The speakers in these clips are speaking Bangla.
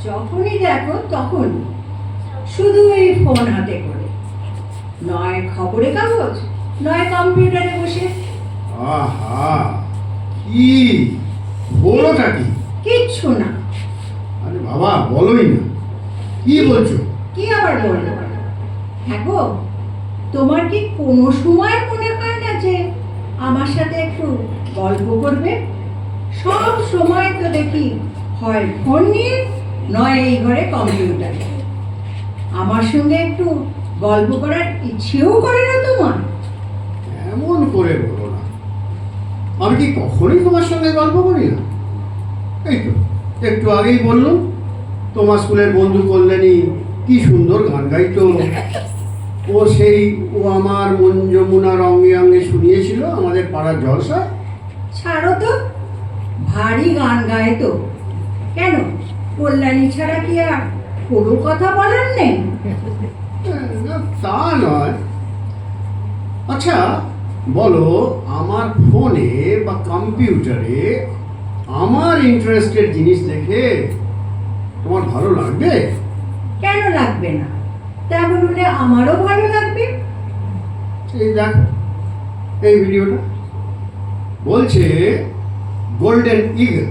যখনই দেখো তখনই শুধু এই ফোন হাতে করে, নয় খবরের কাগজ নয় কম্পিউটারে বসে। আহা, কি বলোটা কি? কিচ্ছু না। আরে বাবা, বলোই না, কি বলছো? কি আবার বলবো? হ্যাঁ গো, তোমার কি কোনো সময় মনে হয় না যে আমার সাথে একটু গল্প করবে? সব সময় তো দেখি হয় ফোন নিয়ে নয় এই ঘরে কম্পিউটারে। আমার সঙ্গে একটু গল্প করার ইচ্ছেও করে না তোমার? এমন করে বলো না, আমি কি কখনোই তোমার সঙ্গে গল্প করি না? এই তো একটু আগেই বললাম, তোমার স্কুলের বন্ধু কল্যাণী কি সুন্দর গান গাইতো। ও আমার মন যমুনার অঙ্গে অঙ্গে শুনিয়েছিল আমাদের পাড়ার জলসা। ছাড়ো তো, ভারী গান গায় তো। কেন, কল্যাণী ছাড়া কি আর কোনো কথা বলার নেই? না, তা নয়। আচ্ছা বলো, আমার ফোনে বা কম্পিউটারে আমার ইন্টারেস্টের জিনিস দেখে তোমার ভালো লাগবে? কেন লাগবে না? তেমন হলে আমারও ভালো লাগবে। এই দেখো এই ভিডিওটা, বলছে গোল্ডেন ইগল,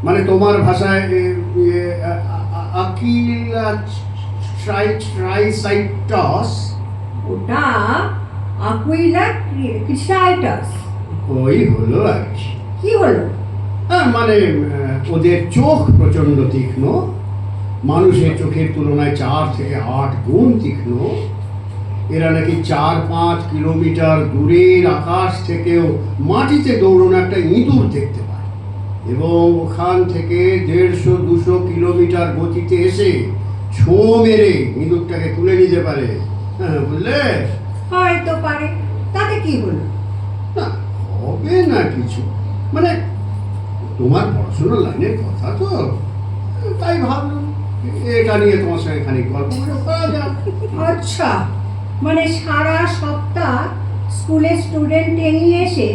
মানে তোমার ভাষায় আকিলা ট্রাইসাইটাস। ওটা আকুইলা ক্রিসাইটাস। ওই হলো আর কি। কি হলো? মানে ওদের চোখ প্রচণ্ড তীক্ষ্ণ, মানুষের চোখের তুলনায় 4 থেকে 8 গুণ তীক্ষ্ণ। এরা নাকি 4-5 কিলোমিটার দূরের আকাশ থেকেও মাটিতে দৌড়ানো একটা ইঁদুর দেখতে পায়, এবং ওখান থেকে 150-200 কিলোমিটার গতিতে এসে ছো মেরে ইঁদুরটাকে তুলে নিতে পারে। হ্যাঁ, বুঝলে? হয়তো পারে, তাতে কি হলো? না, হবে না কিছু। মানে তোমার পড়াশোনার লাইনের কথা তো, তাই ভাবলাম এটা নিয়ে তোমার সঙ্গে খানিক গল্প করা যাক। আচ্ছা, মানে সারা সপ্তাহ স্কুলের স্টুডেন্ট নিয়ে এসে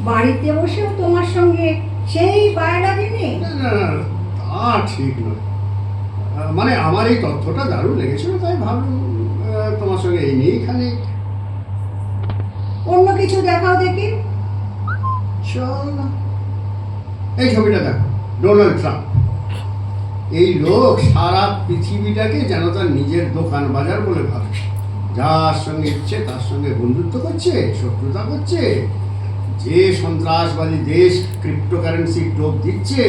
বাড়িতে বসেও তোমার সঙ্গে সেই বায়না দিনে? না না না, তা ঠিক নয়। মানে আমার এই তথ্যটা দারুণ লেগেছিল, তাই ভাবলাম তোমার সঙ্গে এই নিয়েই খানিক। অন্য কিছু দেখাও দেখি। চল না, এই ছবিটা দেখো, ডোনাল্ড ট্রাম্প। এই লোক সারা পৃথিবীটাকে যেন তার নিজের দোকান বাজার বলে ভাবে। যার সঙ্গে ইচ্ছে তার সঙ্গে বন্ধুত্ব করছে, শত্রুতা করছে। যে সন্ত্রাসবাদী দেশ ক্রিপ্টোকারেন্সি টোপ দিচ্ছে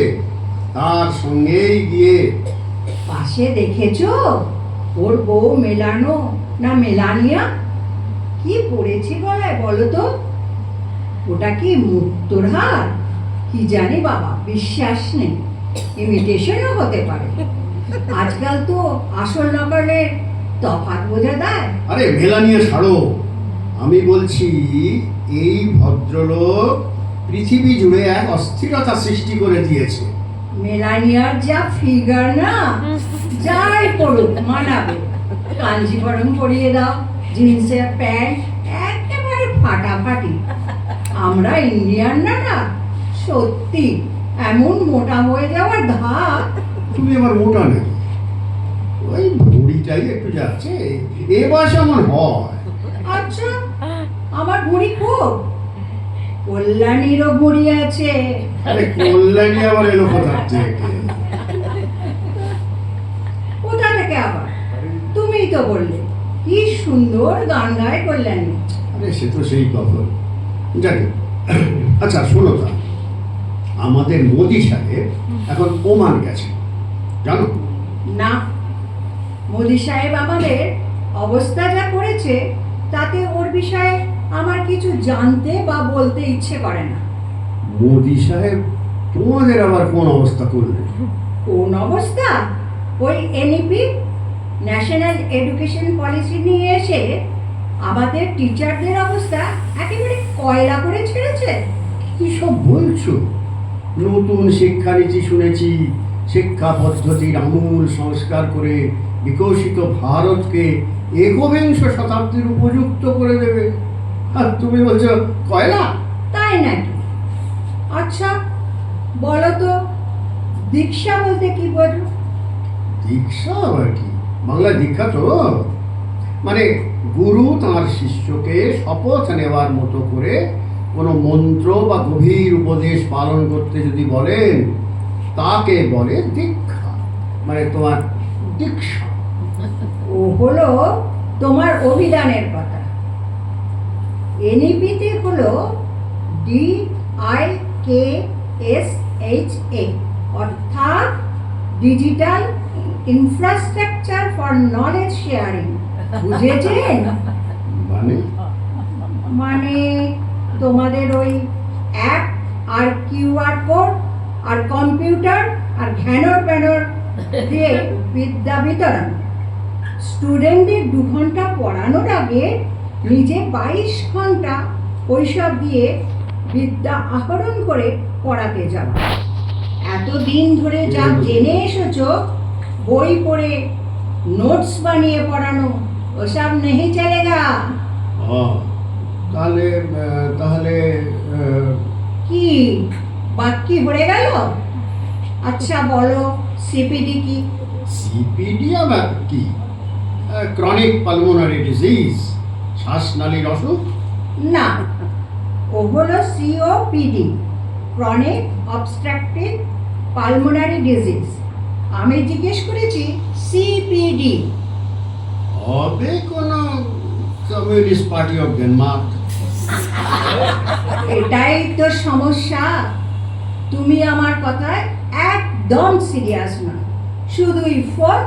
তার সঙ্গেই গিয়ে। পাশে দেখেছো ওর বউ মেলানো না মেলানিয়া কি পড়েছে গলায় বলো তো? ওটা কি মুক্তোর হার? কি জানি বাবা, বিশ্বাস নেই। ইমিটেশনও হতে পারে। আজকাল তো আসল নকলের তফাৎ বোঝা দেয়। আরে মেলানিয়া ছাড়ো, আমি বলছি এই ভদ্রলোক পৃথিবী জুড়ে এক অস্থিরতা সৃষ্টি করে দিয়েছে। মেলানিয়ার যা ফিগার না, যাই পড়ুক মানাবে। কাঞ্জিভরম পরিয়ে দাও, জিন্সের প্যান্ট একেবারে ফাটাফাটি। আমরা ইন্ডিয়ানরা না সত্যি এমন মোটা হয়ে যাওয়ার ধাপ। তুমি আবার মোটা নাকি? ওই ভুঁড়িটাই একটু যাচ্ছে, এ বয়সে আমার হয়। আচ্ছা, আমার ভুঁড়ি খুব। কল্যাণীরও ভুঁড়ি আছে। আরে কল্যাণী আবার এলো কোথা থেকে? কোথা থেকে আবার? তুমিই তো বললে কি সুন্দর গান গায় কল্যাণী। আরে সে তো সেই কথা। যাকে, আচ্ছা শোনো, তা আমাদের মোদি সাহেব এখন ওমান গেছে, জানো? না, মোদি সাহেব আমাদের অবস্থা যা করেছে তাতে ওর বিষয়ে আমার কিছু জানতে বা বলতে ইচ্ছে করে না। মোদি সাহেব তোমাদের আবার কোন অবস্থা করলেন? কোন অবস্থা? ওই এনইপি ন্যাশনাল এডুকেশন পলিসি নিয়ে এসে আমাদের টিচারদের অবস্থা একেবারে কয়লা করে ছেড়েছে। কি সব বলছো? নতুন শিক্ষানীতি শুনেছি, শিক্ষা পদ্ধতির আমূল সংস্কার করে বিকশিত ভারতকে একবিংশ শতাব্দীর উপযুক্ত করে দেবে। আর তুমি বলছো কয়লা? তাই নাকি? আচ্ছা বলো তো, দীক্ষা বলতে কি বোঝো? দীক্ষা আবার কি? বাংলায় দীক্ষা তো মানে গুরু তাঁর শিষ্যকে শপথ নেওয়ার মতো করে কোনো মন্ত্র বা গভীর উপদেশ পালন করতে যদি বলেন, তাকে বলে দীক্ষা, মানে তোমার দীক্ষা। ও হলো তোমার অভিধানের কথা। এনইপিতে হলো DIKSHA, অর্থাৎ digital infrastructure for knowledge sharing. বুঝেছেন? মানে মানে তোমাদের ওই অ্যাপ আর কিউআর কোড আর কম্পিউটার আর ঘ্যানর প্যানর দিয়ে বিদ্যা বিতরণ। স্টুডেন্টদের 2 ঘন্টা পড়ানোর আগে নিজে 22 ঘন্টা ওইসব দিয়ে বিদ্যা আহরণ করে পড়াতে যাওয়া। এতদিন ধরে যা জেনে এসেছো, বই পড়ে নোটস বানিয়ে পড়ানো, ওসব নেই চলেগা। তাহলে তাহলে কি বাকি হয়ে গেল? আচ্ছা বলো, সিপিডি কি? সিপিডি আবার কি? ক্রনিক পালমোনারি ডিজিজ, শ্বাসনালীর অসুখ। না, ও হলো COPD, chronic obstructive pulmonary disease. আমি জিজ্ঞেস করেছি সিপিডি। হবে কোনো কমিউনিস্ট পার্টি অফ ডেনমার্ক। এটাই তো সমস্যা। তুমি আমার কথায় একদম সিরিয়াস না, শুধুই ফোন,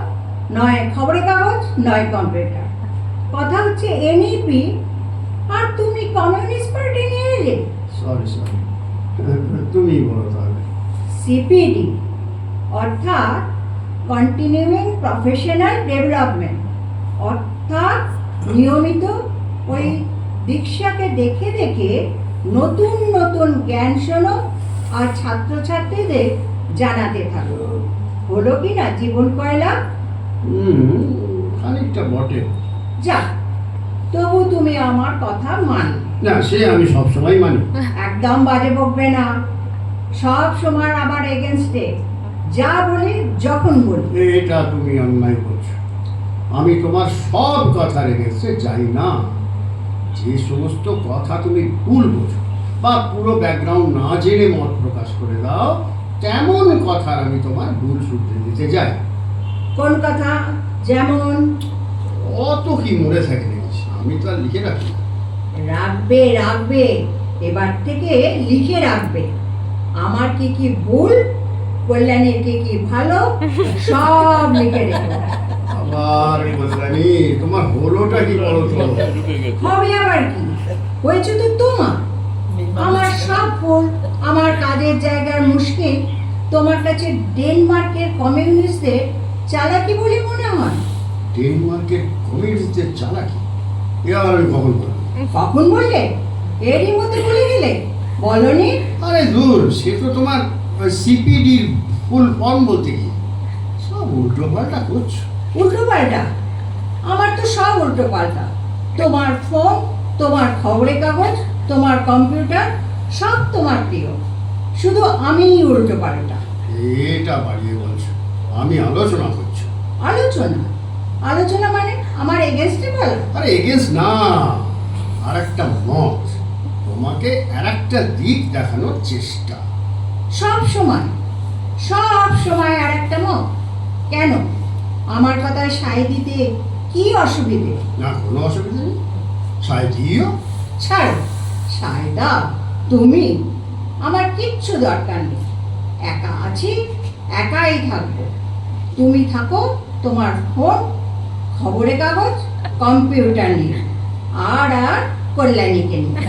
নয় খবরের কাগজ, নয় কম্পিউটার। কথা হচ্ছে এনইপি, আর তুমি কমিউনিস্ট পার্টি নিয়ে এলে। সরি তুমি বলো তাহলে। সিপিডি অর্থাৎ কন্টিনিউইং প্রফেশনাল ডেভেলপমেন্ট, অর্থাৎ নিয়মিত ওই দীক্ষাকে দেখে দেখে নতুন নতুন জ্ঞান শোনো আর ছাত্রছাত্রীদের জানাতে থাকো। হলো কি না জীবন কয়লা? খানিকটা বটে। যা, তবু তুমি আমার কথা মানো না, সে আমি সবসময় মানি। একদম বাজে বকবে না, সব সময় আবার এগেনস্টে। যা বলি যখন বলি। এটা তুমি অন্যায় করছো। আমি তোমার সব কথার এগেন্সে যাই না। যে সমস্ত কথা তুমি ভুল বোঝো বা পুরো ব্যাকগ্রাউন্ড না জেনে মত প্রকাশ করে দাও, তেমন কথার আমি তোমার ভুল শুধরে দিতে যাই। কোন কথা? যেমন? অত কি মনে থাকে নাকি? আমি তো আর লিখে রাখি না। রাখবে রাখবে, এবার থেকে লিখে রাখবে। আমার কি কি ভুল, কল্যাণীর কি কি ভালো, সব লিখে রেখো। আবার বললানি, তোমার হলোটা কি বলো তো? হবে আবার কি? হয়েছে তো তোমার। আমার সব ভুল, আমার কাজের জায়গার মুশকিল তোমার কাছে ডেনমার্কের কমিউনিস্টদের চালাকি বলে মনে হয়। ডেনমার্কের কমিউনিস্টদের চালাকি? এবার আমি কখন বললাম? কখন বললে? এরই মধ্যে বলে গেলে, বলনি? আরে দূর, সে তো তোমার সিপিডির ফুল ফর্ম বলতে কি সব উল্টো পাল্টা করছো। উল্টো পাল্টা? আমার তো সব উল্টো পাল্টা। তোমার ফোন, তোমার খবরের কাগজ, তোমার কম্পিউটার, সব তোমার প্রিয়, শুধু আমিই উল্টো পাল্টা। এটা বাড়িয়ে বলছো, আমি আলোচনা করছো। আলোচনা? আলোচনা মানে আমার এগেনস্টে বলো? আরে এগেন্স্ট না, আর একটা মত, তোমাকে আর একটা দিক দেখানোর চেষ্টা। সব সময় আর একটা মত? কেন? আমার কথায় সায় দিতে কি অসুবিধে? না, কোনো অসুবিধা নেই, সায় দিও। ছাড়ো, সায় দাও তুমি, আমার কিচ্ছু দরকার নেই। একা আছি, একাই থাকবো। তুমি থাকো তোমার ফোন, খবরের কাগজ, কম্পিউটার নিয়ে, আর কল্যাণীকে নিয়ে।